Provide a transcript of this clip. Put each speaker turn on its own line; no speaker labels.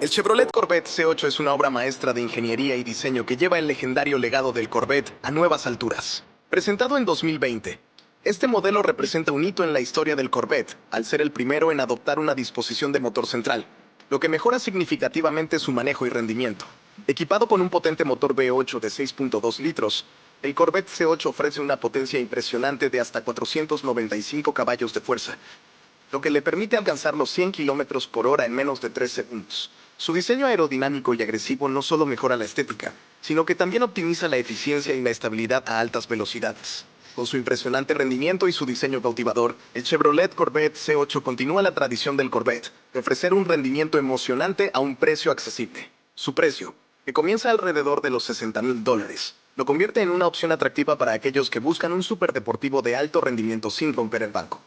El Chevrolet Corvette C8 es una obra maestra de ingeniería y diseño que lleva el legendario legado del Corvette a nuevas alturas. Presentado en 2020, este modelo representa un hito en la historia del Corvette, al ser el primero en adoptar una disposición de motor central, lo que mejora significativamente su manejo y rendimiento. Equipado con un potente motor V8 de 6.2 litros, el Corvette C8 ofrece una potencia impresionante de hasta 495 caballos de fuerza, lo que le permite alcanzar los 100 km por hora en menos de 3 segundos. Su diseño aerodinámico y agresivo no solo mejora la estética, sino que también optimiza la eficiencia y la estabilidad a altas velocidades. Con su impresionante rendimiento y su diseño cautivador, el Chevrolet Corvette C8 continúa la tradición del Corvette, de ofrecer un rendimiento emocionante a un precio accesible. Su precio, que comienza alrededor de los $60,000, lo convierte en una opción atractiva para aquellos que buscan un superdeportivo de alto rendimiento sin romper el banco.